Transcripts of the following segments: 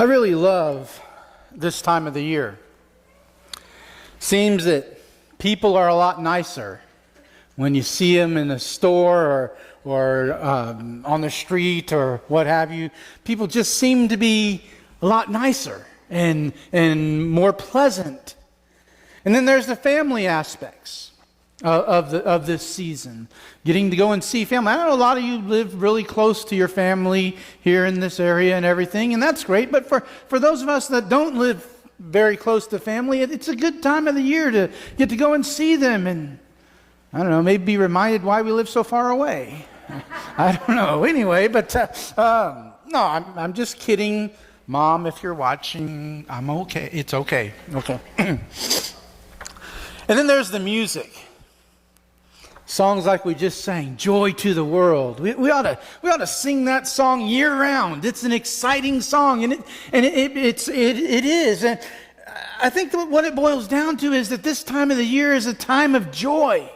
I really love this time of the year. Seems that people are a lot nicer when you see them in the store or on the street or what have you. People just seem to be a lot nicer and more pleasant. And then there's the family aspects of this season, getting to go and see family. I know a lot of you live really close to your family here in this area and everything, and that's great. But for those of us that don't live very close to family, it's a good time of the year to get to go and see them, and I don't know, maybe be reminded why we live so far away. I don't know. Anyway, but no, I'm just kidding, Mom. If you're watching, I'm okay. It's okay. Okay. And then there's the music. Songs like we just sang, "Joy to the World." We ought to sing that song year round. It's an exciting song, and it is. And I think that what it boils down to is that this time of the year is a time of joy.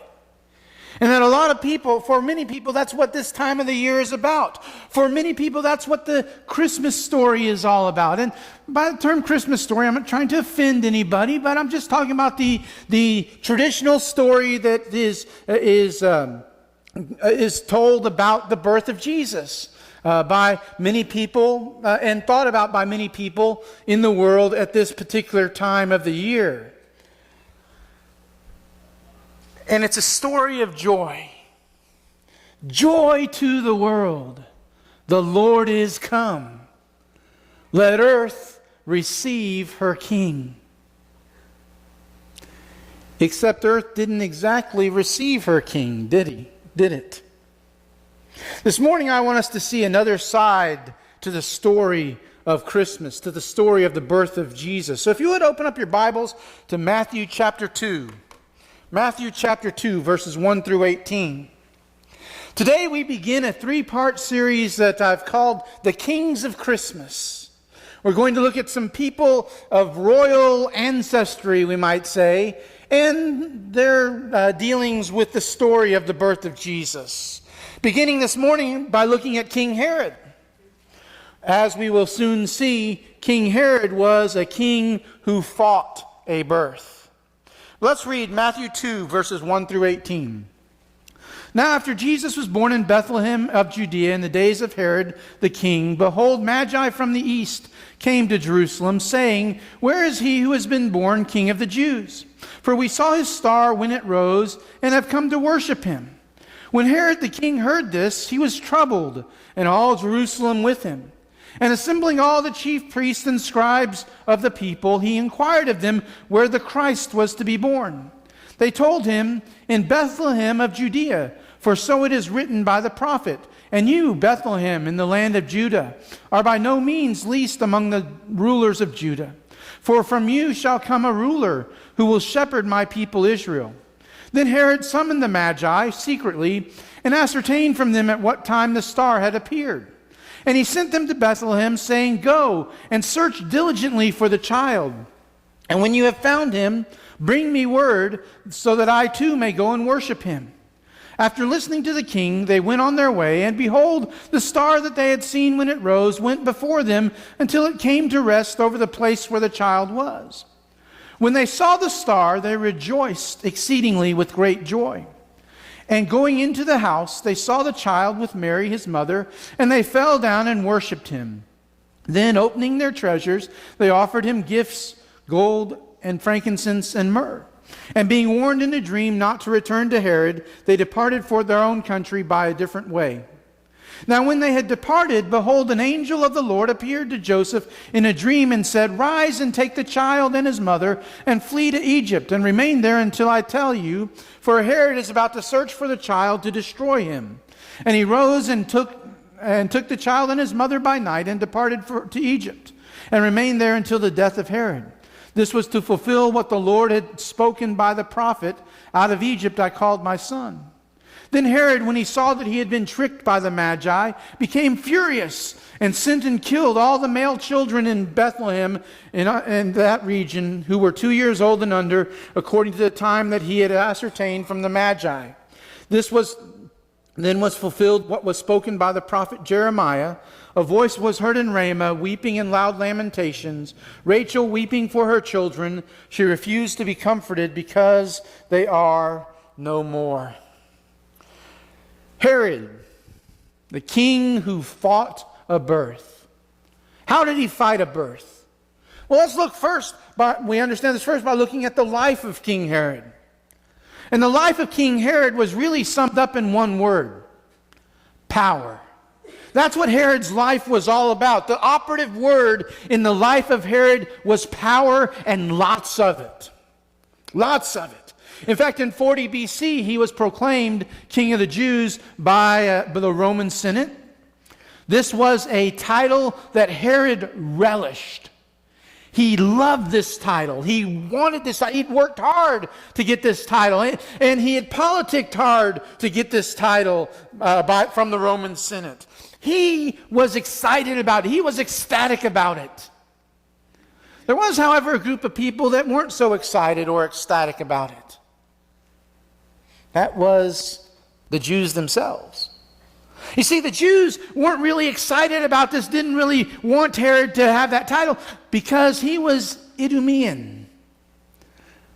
And that a lot of people, for many people, that's what this time of the year is about. For many people, that's what the Christmas story is all about. And by the term Christmas story, I'm not trying to offend anybody, but I'm just talking about the traditional story that is told about the birth of Jesus by many people and thought about by many people in the world at this particular time of the year. And it's a story of joy. Joy to the world. The Lord is come. Let earth receive her King. Except earth didn't exactly receive her King, did it? This morning I want us to see another side to the story of Christmas, to the story of the birth of Jesus. So if you would open up your Bibles to Matthew chapter 2. Matthew chapter 2, verses 1 through 18. Today we begin a three-part series that I've called The Kings of Christmas. We're going to look at some people of royal ancestry, we might say, and their dealings with the story of the birth of Jesus. Beginning this morning by looking at King Herod. As we will soon see, King Herod was a king who fought a birth. Let's read Matthew 2, verses 1 through 18. Now after Jesus was born in Bethlehem of Judea in the days of Herod the king, behold, Magi from the east came to Jerusalem, saying, "Where is he who has been born King of the Jews? For we saw his star when it rose, and have come to worship him." When Herod the king heard this, he was troubled, and all Jerusalem with him. And assembling all the chief priests and scribes of the people, he inquired of them where the Christ was to be born. They told him, "In Bethlehem of Judea, for so it is written by the prophet, and you, Bethlehem, in the land of Judah, are by no means least among the rulers of Judah. For from you shall come a ruler who will shepherd my people Israel." Then Herod summoned the Magi secretly and ascertained from them at what time the star had appeared. And he sent them to Bethlehem, saying, "Go and search diligently for the child. And when you have found him, bring me word, so that I too may go and worship him." After listening to the king, they went on their way, and behold, the star that they had seen when it rose went before them until it came to rest over the place where the child was. When they saw the star, they rejoiced exceedingly with great joy. And going into the house, they saw the child with Mary his mother, and they fell down and worshipped him. Then, opening their treasures, they offered him gifts, gold and frankincense and myrrh. And being warned in a dream not to return to Herod, they departed for their own country by a different way. Now when they had departed, behold, an angel of the Lord appeared to Joseph in a dream and said, "Rise and take the child and his mother and flee to Egypt and remain there until I tell you, for Herod is about to search for the child to destroy him." And he rose and took the child and his mother by night and departed to Egypt and remained there until the death of Herod. This was to fulfill what the Lord had spoken by the prophet, "Out of Egypt I called my son." Then Herod, when he saw that he had been tricked by the Magi, became furious and sent and killed all the male children in Bethlehem in that region who were 2 years old and under, according to the time that he had ascertained from the Magi. This was Then was fulfilled what was spoken by the prophet Jeremiah. A voice was heard in Ramah, weeping in loud lamentations, Rachel weeping for her children. She refused to be comforted because they are no more. Herod, the king who fought a birth. How did he fight a birth? Well, let's look first. We understand this first by looking at the life of King Herod. And the life of King Herod was really summed up in one word: power. That's what Herod's life was all about. The operative word in the life of Herod was power, and lots of it. Lots of it. In fact, in 40 BC, he was proclaimed King of the Jews by the Roman Senate. This was a title that Herod relished. He loved this title. He wanted this title. He'd worked hard to get this title. And he had politicked hard to get this title from the Roman Senate. He was excited about it. He was ecstatic about it. There was, however, a group of people that weren't so excited or ecstatic about it. That was the Jews themselves. You see, the Jews weren't really excited about this, didn't really want Herod to have that title because he was Idumean.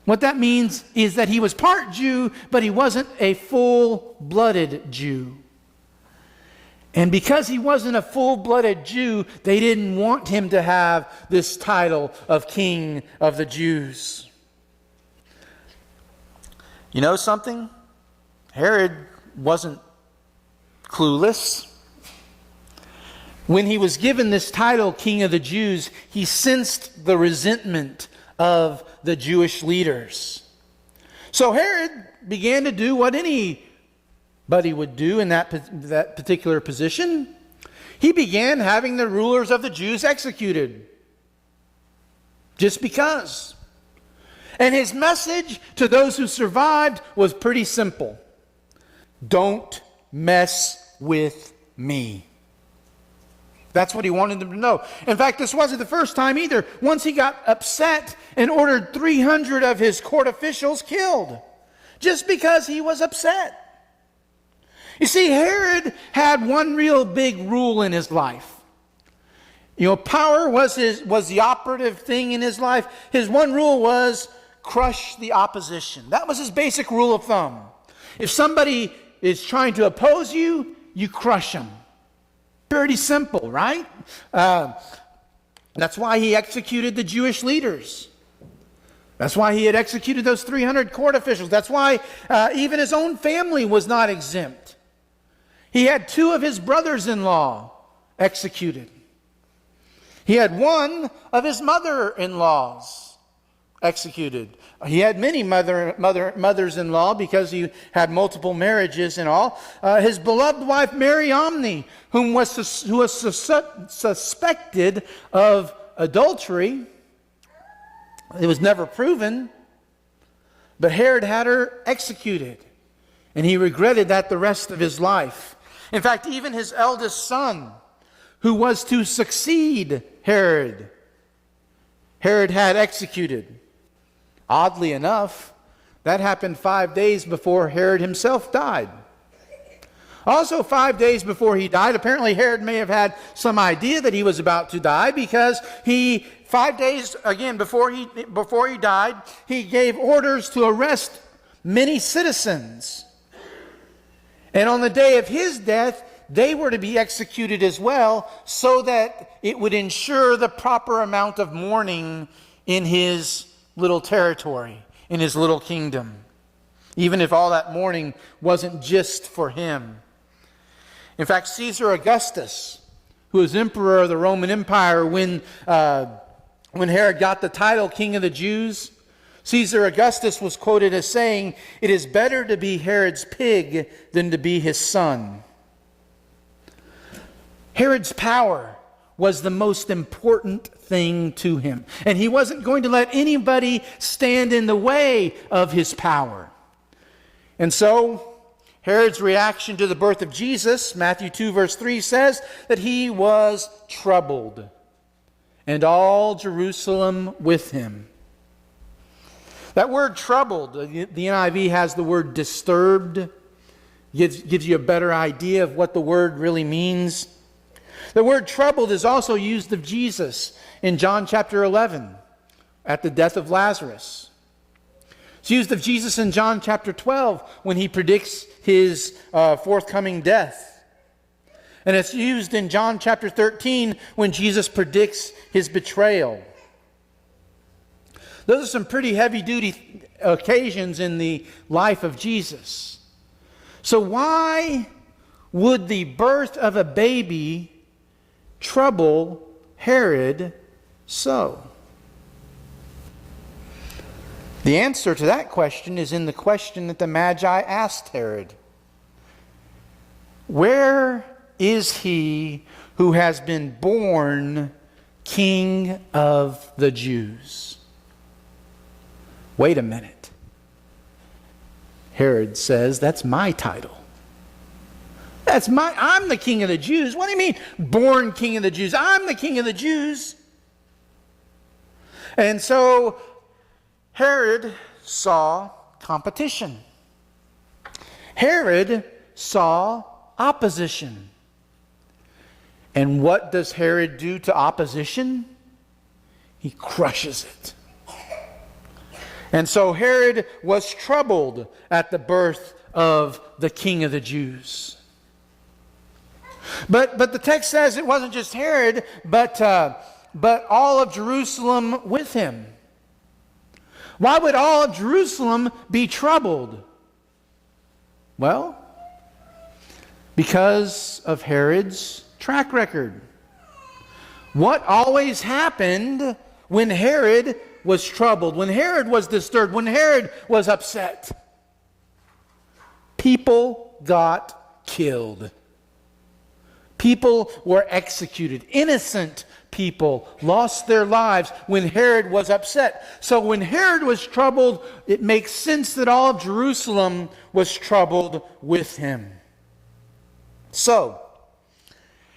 What that means is that he was part Jew, but he wasn't a full-blooded Jew. And because he wasn't a full-blooded Jew, they didn't want him to have this title of King of the Jews. You know something? Herod wasn't clueless. When he was given this title, King of the Jews, he sensed the resentment of the Jewish leaders. So Herod began to do what anybody would do in that particular position. He began having the rulers of the Jews executed. Just because. And his message to those who survived was pretty simple. Don't mess with me. That's what he wanted them to know. In fact, this wasn't the first time either. Once he got upset and ordered 300 of his court officials killed. Just because he was upset. You see, Herod had one real big rule in his life. You know, power was the operative thing in his life. His one rule was crush the opposition. That was his basic rule of thumb. If somebody is trying to oppose you, you crush them. Pretty simple, right? That's why he executed the Jewish leaders. That's why he had executed those 300 court officials. That's why even his own family was not exempt. He had 2 of his brothers-in-law executed. He had 1 of his mother-in-laws executed. He had many mothers-in-law because he had multiple marriages and all. His beloved wife Mariamne, who was suspected of adultery. It was never proven, but Herod had her executed, and he regretted that the rest of his life. In fact, even his eldest son, who was to succeed Herod had executed. Oddly enough, that happened 5 days before Herod himself died. Also 5 days before he died, apparently Herod may have had some idea that he was about to die, because 5 days again before he died, he gave orders to arrest many citizens. And on the day of his death, they were to be executed as well, so that it would ensure the proper amount of mourning in his little territory, in his little kingdom, even if all that mourning wasn't just for him. In fact, Caesar Augustus, who was emperor of the Roman Empire when Herod got the title King of the Jews, Caesar Augustus was quoted as saying, "It is better to be Herod's pig than to be his son." Herod's power was the most important thing to him. And he wasn't going to let anybody stand in the way of his power. And so, Herod's reaction to the birth of Jesus, Matthew 2 verse 3 says that he was troubled, and all Jerusalem with him. That word troubled, the NIV has the word disturbed. Gives you a better idea of what the word really means. The word troubled is also used of Jesus in John chapter 11 at the death of Lazarus. It's used of Jesus in John chapter 12 when he predicts his forthcoming death. And it's used in John chapter 13 when Jesus predicts his betrayal. Those are some pretty heavy-duty occasions in the life of Jesus. So why would the birth of a baby trouble Herod so? The answer to that question is in the question that the Magi asked Herod. Where is he who has been born King of the Jews? Wait a minute. Herod says, that's my title. I'm the King of the Jews. What do you mean, born King of the Jews? I'm the King of the Jews. And so Herod saw competition. Herod saw opposition. And what does Herod do to opposition? He crushes it. And so Herod was troubled at the birth of the King of the Jews. But the text says it wasn't just Herod, but all of Jerusalem with him. Why would all of Jerusalem be troubled? Well, because of Herod's track record. What always happened when Herod was troubled, when Herod was disturbed, when Herod was upset? People got killed. People were executed. Innocent people lost their lives when Herod was upset. So when Herod was troubled, it makes sense that all of Jerusalem was troubled with him. So,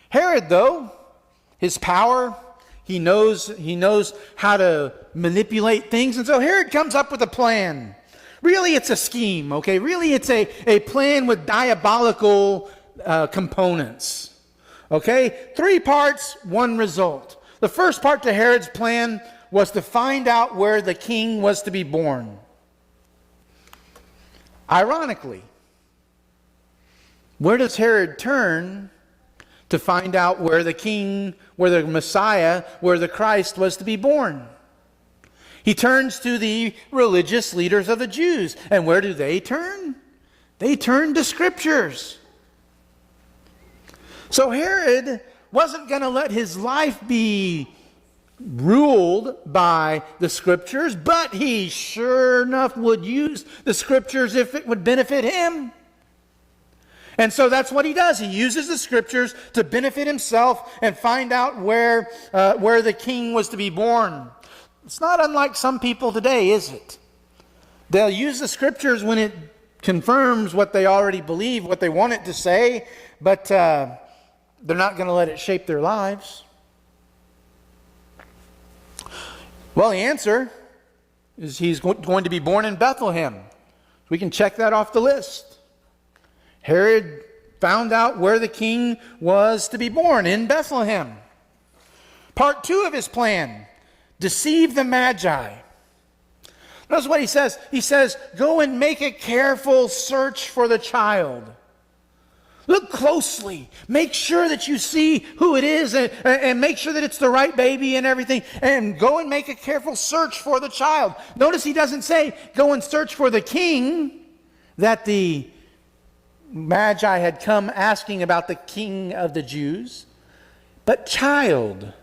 Herod, though, his power, he knows how to manipulate things. And so Herod comes up with a plan. Really, it's a scheme, okay? Really, it's a plan with diabolical components. Okay? 3 parts, 1 result. The first part to Herod's plan was to find out where the king was to be born. Ironically, where does Herod turn to find out where the king, where the Messiah, where the Christ was to be born? He turns to the religious leaders of the Jews. And where do they turn? They turn to scriptures. So Herod wasn't going to let his life be ruled by the scriptures, but he sure enough would use the scriptures if it would benefit him. And so that's what he does. He uses the scriptures to benefit himself and find out where the king was to be born. It's not unlike some people today, is it? They'll use the scriptures when it confirms what they already believe, what they want it to say, but they're not going to let it shape their lives. Well, the answer is he's going to be born in Bethlehem. We can check that off the list. Herod found out where the king was to be born, in Bethlehem. Part 2 of his plan, deceive the Magi. Notice what he says. He says, go and make a careful search for the child. Look closely. Make sure that you see who it is and make sure that it's the right baby and everything. And go and make a careful search for the child. Notice he doesn't say, go and search for the king, that the Magi had come asking about, the King of the Jews, but child.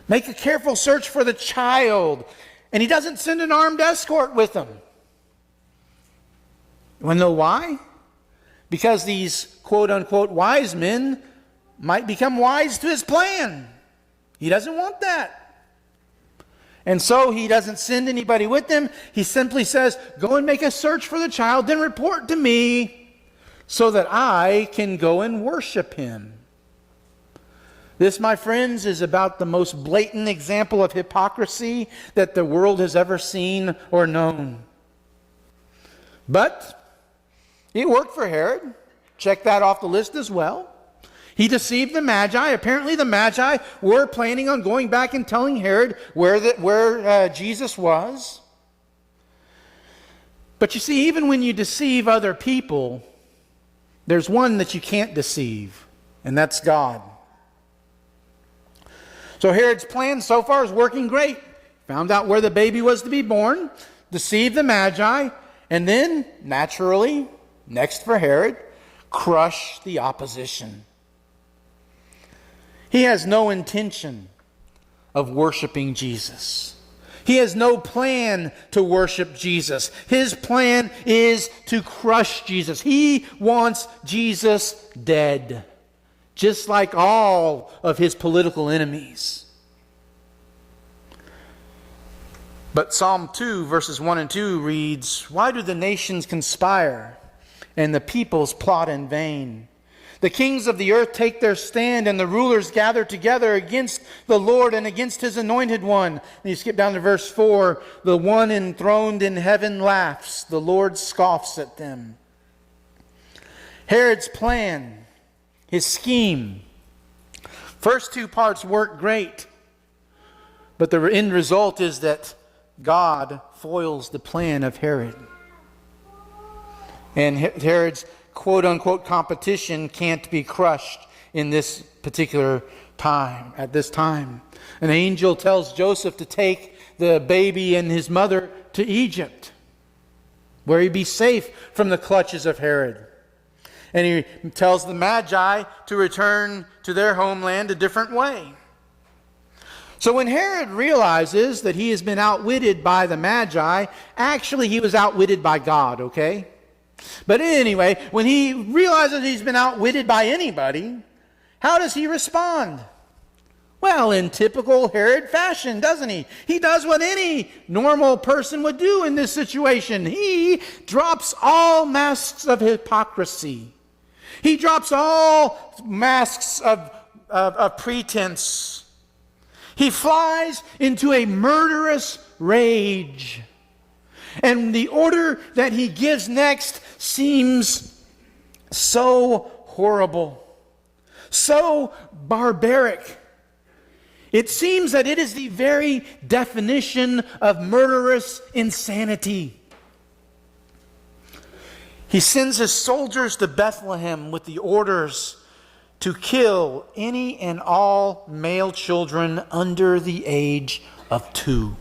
Make a careful search for the child. And he doesn't send an armed escort with them. You want to know why? Because these quote-unquote wise men might become wise to his plan. He doesn't want that. And so he doesn't send anybody with them. He simply says, go and make a search for the child, then report to me so that I can go and worship him. This, my friends, is about the most blatant example of hypocrisy that the world has ever seen or known. But it worked for Herod. Check that off the list as well. He deceived the Magi. Apparently the Magi were planning on going back and telling Herod where Jesus was. But you see, even when you deceive other people, there's one that you can't deceive, and that's God. So Herod's plan so far is working great. Found out where the baby was to be born, deceived the Magi, and then, naturally, next for Herod, crush the opposition. He has no intention of worshiping Jesus. He has no plan to worship Jesus. His plan is to crush Jesus. He wants Jesus dead, just like all of his political enemies. But Psalm 2, verses 1 and 2 reads, "Why do the nations conspire and the peoples plot in vain? The kings of the earth take their stand, and the rulers gather together against the Lord and against his anointed one." And you skip down to verse 4. "The one enthroned in heaven laughs. The Lord scoffs at them." Herod's plan, his scheme, first two parts work great. But the end result is that God foils the plan of Herod. And Herod's quote-unquote competition can't be crushed in this particular time, at this time. An angel tells Joseph to take the baby and his mother to Egypt, where he'd be safe from the clutches of Herod. And he tells the Magi to return to their homeland a different way. So when Herod realizes that he has been outwitted by the Magi, actually he was outwitted by God, okay? But anyway, when he realizes he's been outwitted by anybody, how does he respond? Well, in typical Herod fashion, doesn't he? He does what any normal person would do in this situation. He drops all masks of hypocrisy. He drops all masks of pretense. He flies into a murderous rage. And the order that he gives next seems so horrible, so barbaric. It seems that it is the very definition of murderous insanity. He sends his soldiers to Bethlehem with the orders to kill any and all male children under the age of 2.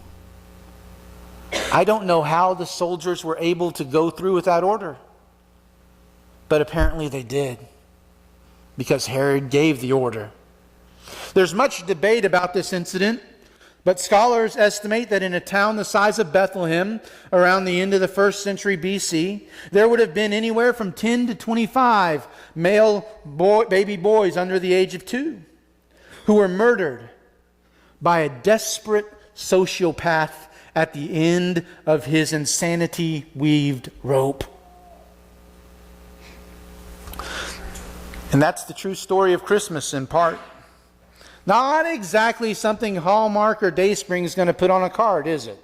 I don't know how the soldiers were able to go through with that order, but apparently they did, because Herod gave the order. There's much debate about this incident, but scholars estimate that in a town the size of Bethlehem, around the end of the 1st century BC, there would have been anywhere from 10 to 25 baby boys under the age of 2 who were murdered by a desperate sociopath at the end of his insanity-weaved rope. And that's the true story of Christmas in part. Not exactly something Hallmark or Dayspring is going to put on a card, is it?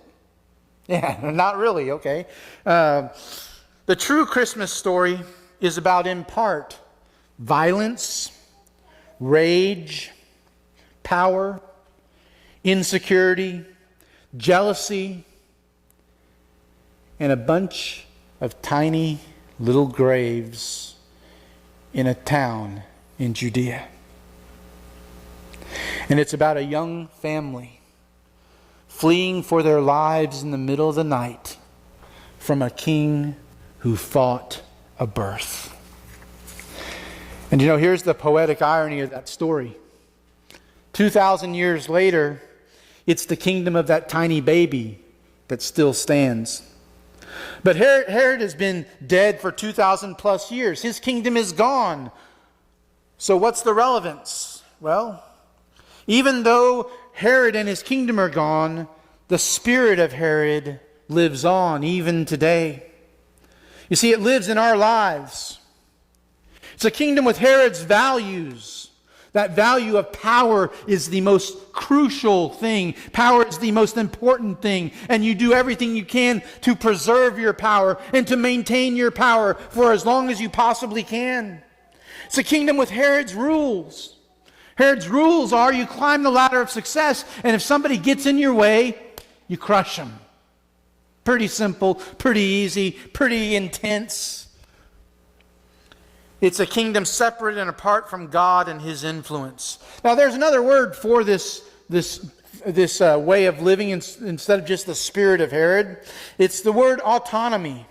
Yeah, not really, okay. The true Christmas story is about, in part, violence, rage, power, insecurity, jealousy, and a bunch of tiny little graves in a town in Judea. And it's about a young family fleeing for their lives in the middle of the night from a king who fought a birth. And you know, here's the poetic irony of that story. 2,000 years later, it's the kingdom of that tiny baby that still stands. But Herod has been dead for 2,000 plus years. His kingdom is gone. So what's the relevance? Well, even though Herod and his kingdom are gone, the spirit of Herod lives on even today. You see, it lives in our lives. It's a kingdom with Herod's values. That value of power is the most crucial thing. Power is the most important thing. And you do everything you can to preserve your power and to maintain your power for as long as you possibly can. It's a kingdom with Herod's rules. Herod's rules are you climb the ladder of success, and if somebody gets in your way, you crush them. Pretty simple, pretty easy, pretty intense. It's a kingdom separate and apart from God and His influence. Now there's another word for this way of living instead of just the spirit of Herod. It's the word autonomy.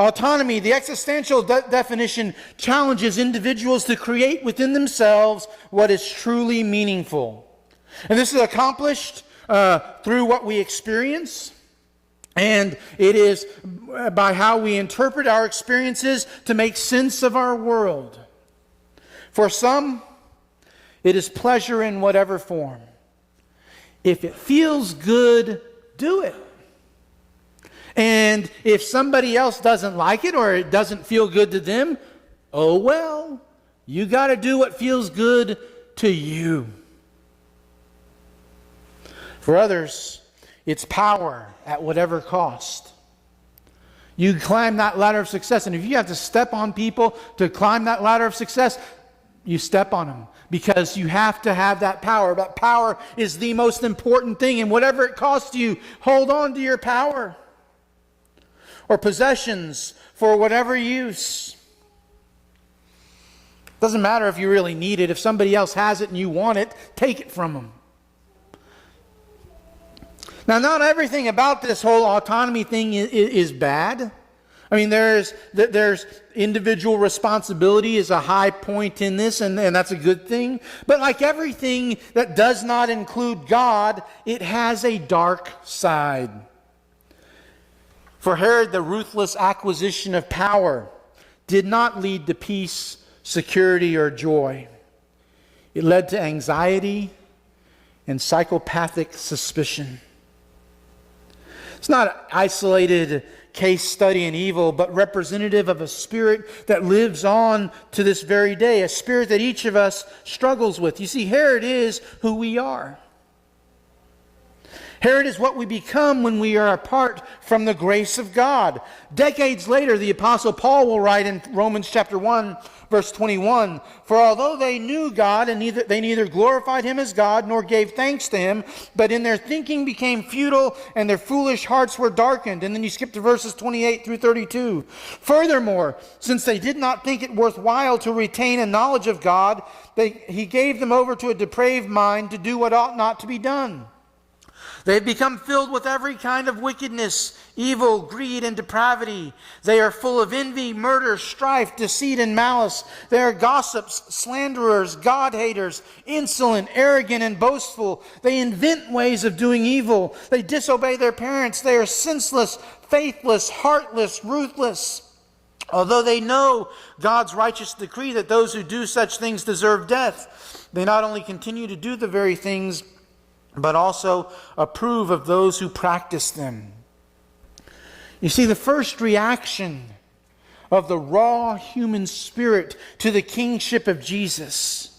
Autonomy, the existential definition, challenges individuals to create within themselves what is truly meaningful. And this is accomplished through what we experience, and it is by how we interpret our experiences to make sense of our world. For some, it is pleasure in whatever form. If it feels good, do it. And if somebody else doesn't like it or it doesn't feel good to them, oh well, you got to do what feels good to you. For others, it's power at whatever cost. You climb that ladder of success, and if you have to step on people to climb that ladder of success, you step on them because you have to have that power. That power is the most important thing, and whatever it costs you, hold on to your power. Or possessions for whatever use. Doesn't matter if you really need it. If somebody else has it and you want it, take it from them. Now, not everything about this whole autonomy thing is bad. I mean, there's individual responsibility is a high point in this, and that's a good thing. But like everything that does not include God, it has a dark side. For Herod, the ruthless acquisition of power did not lead to peace, security, or joy. It led to anxiety and psychopathic suspicion. It's not an isolated case study in evil, but representative of a spirit that lives on to this very day, a spirit that each of us struggles with. You see, Herod is who we are. Herod is what we become when we are apart from the grace of God. Decades later, the Apostle Paul will write in Romans chapter 1, verse 21, "For although they knew God, and they neither glorified Him as God, nor gave thanks to Him, but in their thinking became futile, and their foolish hearts were darkened." And then you skip to verses 28 through 32. "Furthermore, since they did not think it worthwhile to retain a knowledge of God, He gave them over to a depraved mind to do what ought not to be done. They have become filled with every kind of wickedness, evil, greed, and depravity. They are full of envy, murder, strife, deceit, and malice. They are gossips, slanderers, God-haters, insolent, arrogant, and boastful. They invent ways of doing evil. They disobey their parents. They are senseless, faithless, heartless, ruthless. Although they know God's righteous decree that those who do such things deserve death, they not only continue to do the very things, but also approve of those who practice them." You see, the first reaction of the raw human spirit to the kingship of Jesus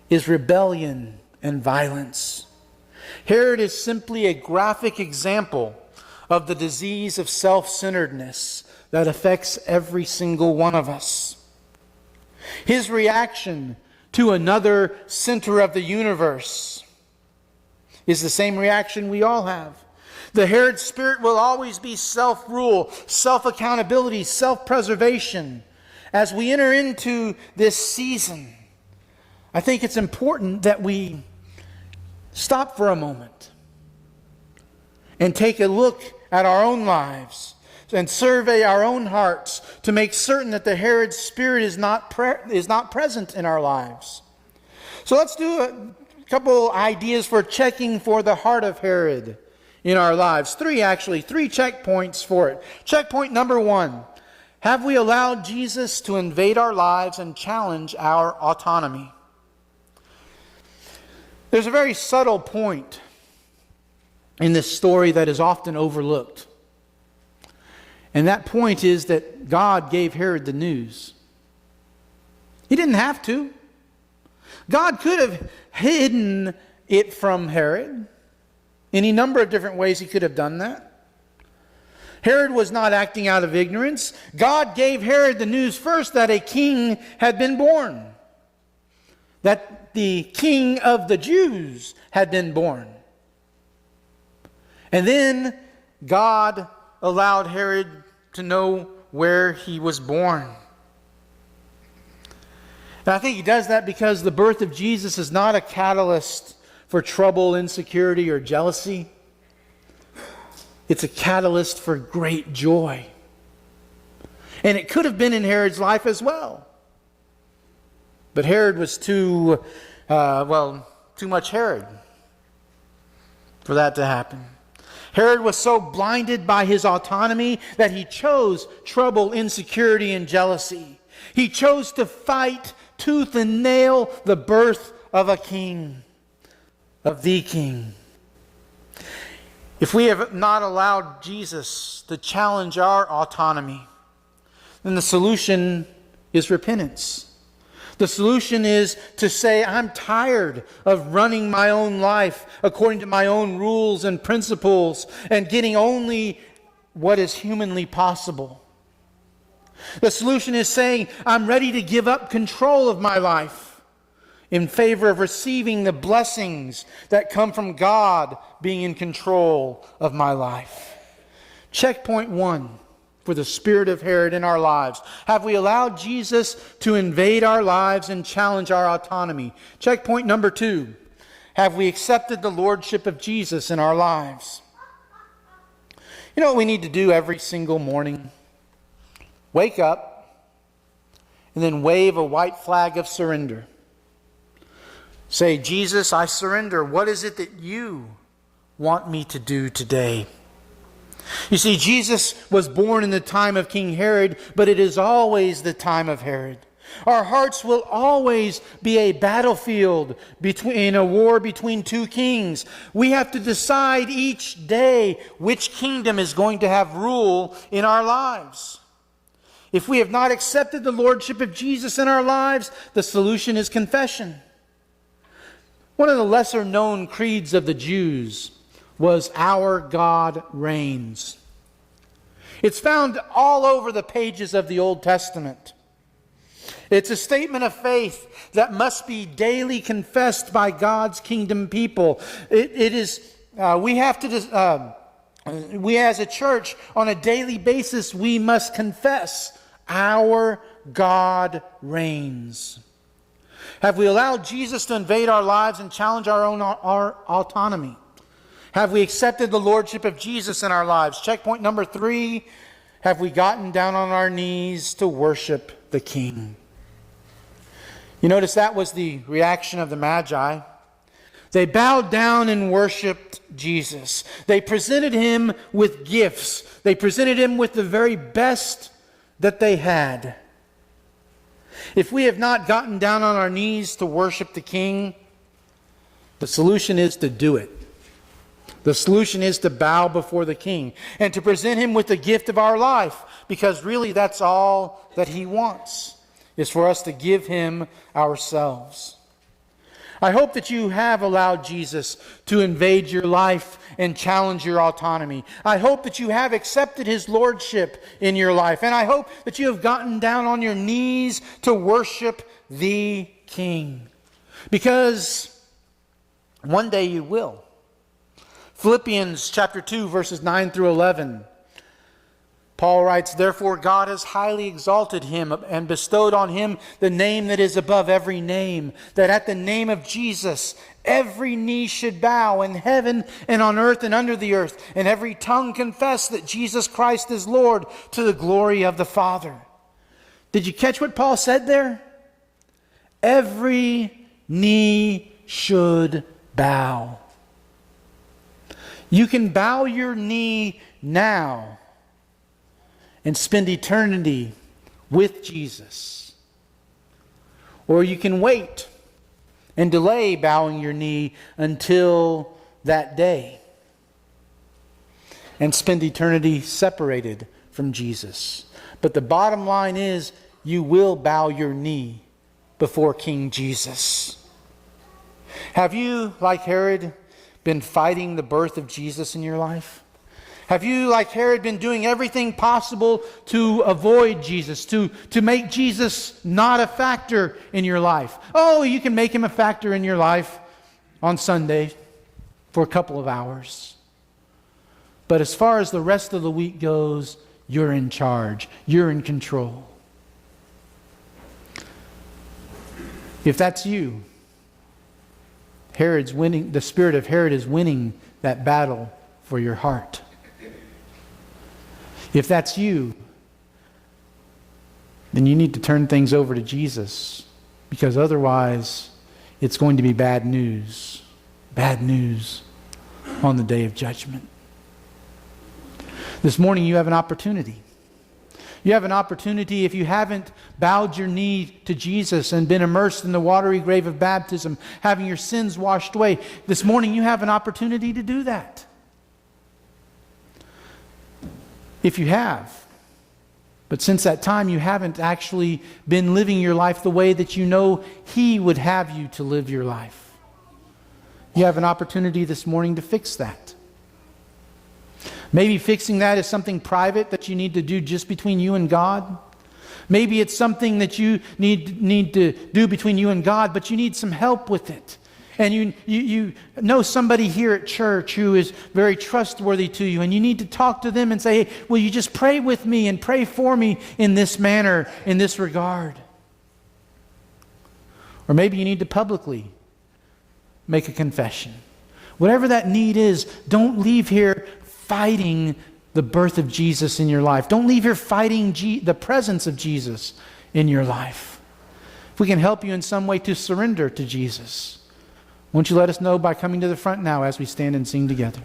is rebellion and violence. Herod is simply a graphic example of the disease of self-centeredness that affects every single one of us. His reaction to another center of the universe is the same reaction we all have. The Herod spirit will always be self-rule, self-accountability, self-preservation. As we enter into this season, I think it's important that we stop for a moment and take a look at our own lives and survey our own hearts to make certain that the Herod spirit is not present in our lives. So let's do a couple ideas for checking for the heart of Herod in our lives. Three checkpoints for it. Checkpoint number 1. Have we allowed Jesus to invade our lives and challenge our autonomy? There's a very subtle point in this story that is often overlooked. And that point is that God gave Herod the news. He didn't have to. God could have hidden it from Herod. Any number of different ways He could have done that. Herod was not acting out of ignorance. God gave Herod the news first that a king had been born, that the king of the Jews had been born. And then God allowed Herod to know where he was born. And I think he does that because the birth of Jesus is not a catalyst for trouble, insecurity, or jealousy. It's a catalyst for great joy. And it could have been in Herod's life as well. But Herod was too much Herod for that to happen. Herod was so blinded by his autonomy that he chose trouble, insecurity, and jealousy. He chose to fight tooth and nail the birth of a king, of the king. If we have not allowed Jesus to challenge our autonomy, then the solution is repentance. The solution is to say, I'm tired of running my own life according to my own rules and principles and getting only what is humanly possible. The solution is saying, I'm ready to give up control of my life in favor of receiving the blessings that come from God being in control of my life. Checkpoint 1. For the spirit of Herod in our lives. Have we allowed Jesus to invade our lives and challenge our autonomy? Checkpoint number 2. Have we accepted the lordship of Jesus in our lives? You know what we need to do every single morning? Wake up and then wave a white flag of surrender. Say, Jesus, I surrender. What is it that you want me to do today? You see, Jesus was born in the time of King Herod, but it is always the time of Herod. Our hearts will always be a battlefield in a war between two kings. We have to decide each day which kingdom is going to have rule in our lives. If we have not accepted the lordship of Jesus in our lives, the solution is confession. One of the lesser known creeds of the Jews was "Our God reigns." It's found all over the pages of the Old Testament. It's a statement of faith that must be daily confessed by God's kingdom people. We as a church, on a daily basis, we must confess, "Our God reigns." Have we allowed Jesus to invade our lives and challenge our autonomy? Have we accepted the lordship of Jesus in our lives? Checkpoint number 3, have we gotten down on our knees to worship the King? You notice that was the reaction of the Magi. They bowed down and worshiped Jesus. They presented him with gifts. They presented him with the very best that they had. If we have not gotten down on our knees to worship the King, the solution is to do it. The solution is to bow before the King and to present him with the gift of our life, because really that's all that he wants, is for us to give him ourselves. I hope that you have allowed Jesus to invade your life and challenge your autonomy. I hope that you have accepted his lordship in your life, and I hope that you have gotten down on your knees to worship the King, because one day you will. Philippians chapter 2, verses 9 through 11. Paul writes, "Therefore God has highly exalted him and bestowed on him the name that is above every name, that at the name of Jesus every knee should bow in heaven and on earth and under the earth, and every tongue confess that Jesus Christ is Lord, to the glory of the Father." Did you catch what Paul said there? Every knee should bow. You can bow your knee now and spend eternity with Jesus. Or you can wait and delay bowing your knee until that day and spend eternity separated from Jesus. But the bottom line is, you will bow your knee before King Jesus. Have you, like Herod, been fighting the birth of Jesus in your life? Have you, like Herod, been doing everything possible to avoid Jesus, to make Jesus not a factor in your life? Oh, you can make him a factor in your life on Sunday for a couple of hours. But as far as the rest of the week goes, you're in charge. You're in control. If that's you, Herod's winning. The spirit of Herod is winning that battle for your heart. If that's you, then you need to turn things over to Jesus, because otherwise it's going to be bad news on the day of judgment. This morning you have an opportunity. You have an opportunity, if you haven't bowed your knee to Jesus and been immersed in the watery grave of baptism, having your sins washed away. This morning you have an opportunity to do that. If you have. But since that time you haven't actually been living your life the way that you know He would have you to live your life. You have an opportunity this morning to fix that. Maybe fixing that is something private that you need to do just between you and God. Maybe it's something that you need to do between you and God, but you need some help with it. And you know somebody here at church who is very trustworthy to you, and you need to talk to them and say, hey, will you just pray with me and pray for me in this manner, in this regard? Or maybe you need to publicly make a confession. Whatever that need is, don't leave here fighting the birth of Jesus in your life. Don't leave here fighting the presence of Jesus in your life. If we can help you in some way to surrender to Jesus, won't you let us know by coming to the front now as we stand and sing together?